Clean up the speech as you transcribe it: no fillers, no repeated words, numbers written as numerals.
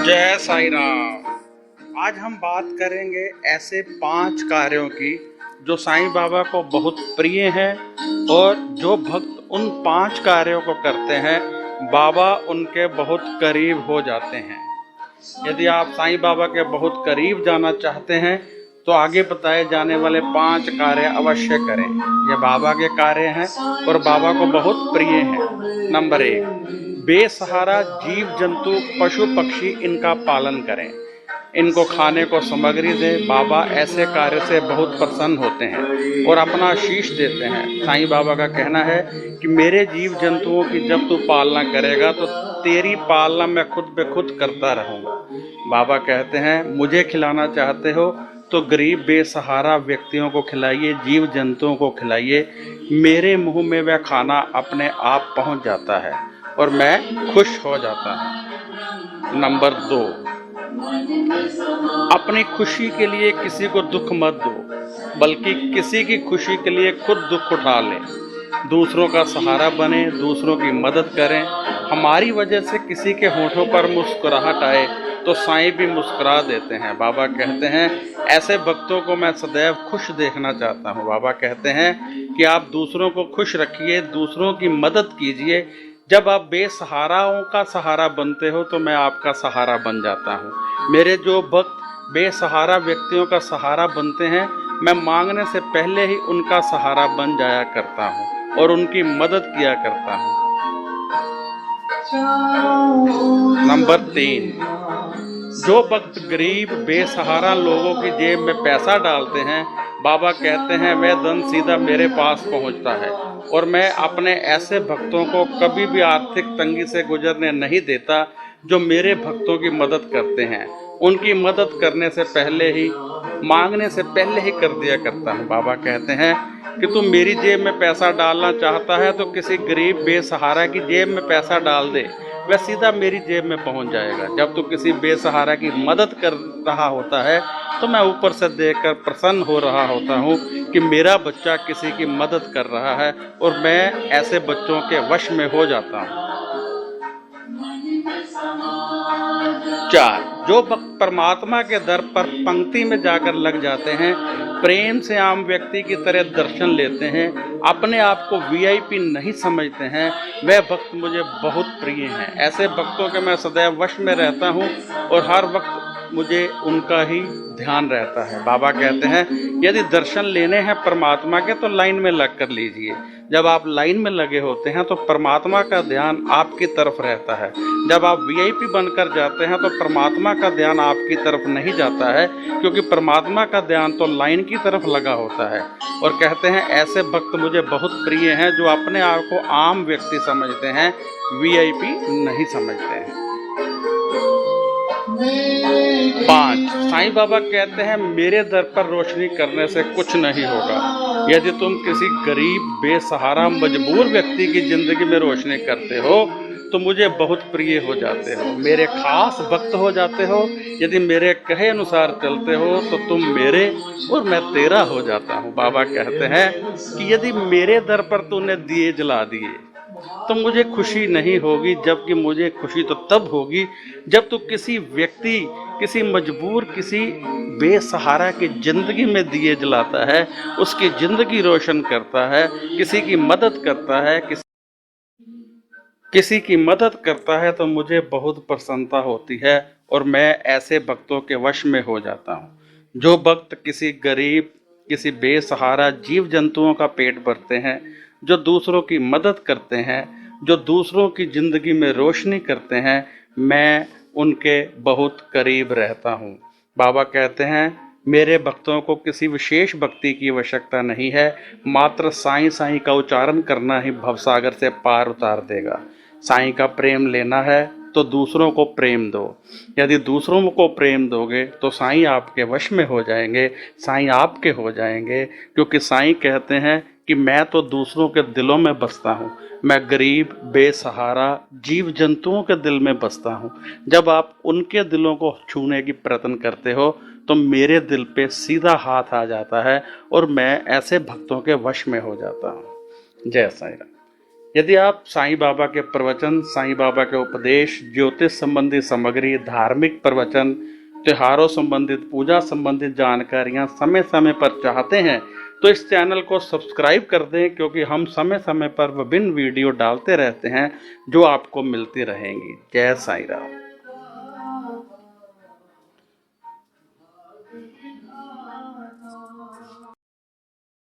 जय साई राम। आज हम बात करेंगे ऐसे 5 कार्यों की जो साईं बाबा को बहुत प्रिय हैं और जो भक्त उन 5 कार्यों को करते हैं बाबा उनके बहुत करीब हो जाते हैं। यदि आप साईं बाबा के बहुत करीब जाना चाहते हैं तो आगे बताए जाने वाले 5 कार्य अवश्य करें। ये बाबा के कार्य हैं और बाबा को बहुत प्रिय हैं। नंबर 1, बेसहारा जीव जंतु पशु पक्षी इनका पालन करें, इनको खाने को सामग्री दें। बाबा ऐसे कार्य से बहुत प्रसन्न होते हैं और अपना शीश देते हैं। साईं बाबा का कहना है कि मेरे जीव जंतुओं की जब तू पालना करेगा तो तेरी पालना मैं खुद ब खुद करता रहूँगा। बाबा कहते हैं मुझे खिलाना चाहते हो तो गरीब बेसहारा व्यक्तियों को खिलाइए, जीव जंतुओं को खिलाइए। मेरे मुंह में वह खाना अपने आप पहुंच जाता है और मैं खुश हो जाता हूँ। नंबर 2, अपनी खुशी के लिए किसी को दुख मत दो, बल्कि किसी की खुशी के लिए खुद दुख उठा लें। दूसरों का सहारा बने, दूसरों की मदद करें। हमारी वजह से किसी के होठों पर मुस्कुराहट आए तो साईं भी मुस्कुरा देते हैं। बाबा कहते हैं ऐसे भक्तों को मैं सदैव खुश देखना चाहता हूँ। बाबा कहते हैं कि आप दूसरों को खुश रखिए, दूसरों की मदद कीजिए। जब आप बेसहाराओं का सहारा बनते हो तो मैं आपका सहारा बन जाता हूँ। मेरे जो भक्त बेसहारा व्यक्तियों का सहारा बनते हैं मैं मांगने से पहले ही उनका सहारा बन जाया करता हूँ और उनकी मदद किया करता हूँ। नंबर 3, जो भक्त गरीब बेसहारा लोगों की जेब में पैसा डालते हैं बाबा कहते हैं वह धन सीधा मेरे पास पहुंचता है और मैं अपने ऐसे भक्तों को कभी भी आर्थिक तंगी से गुजरने नहीं देता जो मेरे भक्तों की मदद करते हैं। उनकी मदद करने से पहले ही, मांगने से पहले ही कर दिया करता हूँ। बाबा कहते हैं कि तू मेरी जेब में पैसा डालना चाहता है तो किसी गरीब बेसहारा की जेब में पैसा डाल दे, वह सीधा मेरी जेब में पहुंच जाएगा। जब तू किसी बेसहारा की मदद कर रहा होता है तो मैं ऊपर से देखकर प्रसन्न हो रहा होता हूँ कि मेरा बच्चा किसी की मदद कर रहा है और मैं ऐसे बच्चों के वश में हो जाता हूँ। 4, जो भक्त परमात्मा के दर पर पंक्ति में जाकर लग जाते हैं, प्रेम से आम व्यक्ति की तरह दर्शन लेते हैं, अपने आप को वीआईपी नहीं समझते हैं, वह भक्त मुझे बहुत प्रिय हैं। ऐसे भक्तों के मैं सदैव वश में रहता हूँ और हर वक्त मुझे उनका ही ध्यान रहता है। बाबा कहते हैं यदि दर्शन लेने हैं परमात्मा के तो लाइन में लग कर लीजिए। जब आप लाइन में लगे होते हैं तो परमात्मा का ध्यान आपकी तरफ रहता है। जब आप वीआईपी बनकर जाते हैं तो परमात्मा का ध्यान आपकी तरफ नहीं जाता है, क्योंकि परमात्मा का ध्यान तो लाइन की तरफ लगा होता है। और कहते हैं ऐसे भक्त मुझे बहुत प्रिय हैं जो अपने आप को आम व्यक्ति समझते हैं, वीआईपी नहीं समझते हैं। 5, साईं बाबा कहते हैं मेरे दर पर रोशनी करने से कुछ नहीं होगा। यदि तुम किसी गरीब बेसहारा मजबूर व्यक्ति की जिंदगी में रोशनी करते हो तो मुझे बहुत प्रिय हो जाते हो, मेरे खास भक्त हो जाते हो। यदि मेरे कहे अनुसार चलते हो तो तुम मेरे और मैं तेरा हो जाता हूँ। बाबा कहते हैं कि यदि मेरे दर पर तूने दिए जला दिए तो मुझे खुशी नहीं होगी, जबकि मुझे खुशी तो तब होगी जब तू किसी व्यक्ति, किसी मजबूर, किसी बेसहारा की जिंदगी में दिए जलाता है, उसकी जिंदगी रोशन करता है, किसी की मदद करता है, किसी की मदद करता है तो मुझे बहुत प्रसन्नता होती है और मैं ऐसे भक्तों के वश में हो जाता हूँ। जो भक्त किसी गरीब, किसी बेसहारा जीव जंतुओं का पेट भरते हैं, जो दूसरों की मदद करते हैं, जो दूसरों की जिंदगी में रोशनी करते हैं, मैं उनके बहुत करीब रहता हूँ। बाबा कहते हैं मेरे भक्तों को किसी विशेष भक्ति की आवश्यकता नहीं है, मात्र साईं साईं का उच्चारण करना ही भवसागर से पार उतार देगा। साईं का प्रेम लेना है तो दूसरों को प्रेम दो। यदि दूसरों को प्रेम दोगे तो साईं आपके वश में हो जाएंगे, साईं आपके हो जाएंगे, क्योंकि साईं कहते हैं कि मैं तो दूसरों के दिलों में बसता हूँ, मैं गरीब बेसहारा जीव जंतुओं के दिल में बसता हूँ। जब आप उनके दिलों को छूने की प्रयत्न करते हो तो मेरे दिल पे सीधा हाथ आ जाता है और मैं ऐसे भक्तों के वश में हो जाता हूँ। जय साईं राम। यदि आप साईं बाबा के प्रवचन, साईं बाबा के उपदेश, ज्योतिष संबंधी सामग्री, धार्मिक प्रवचन, त्योहारों संबंधित, पूजा संबंधित जानकारियां समय समय पर चाहते हैं तो इस चैनल को सब्सक्राइब कर दें, क्योंकि हम समय समय पर विभिन्न वीडियो डालते रहते हैं जो आपको मिलती रहेंगी। जय साईं राम।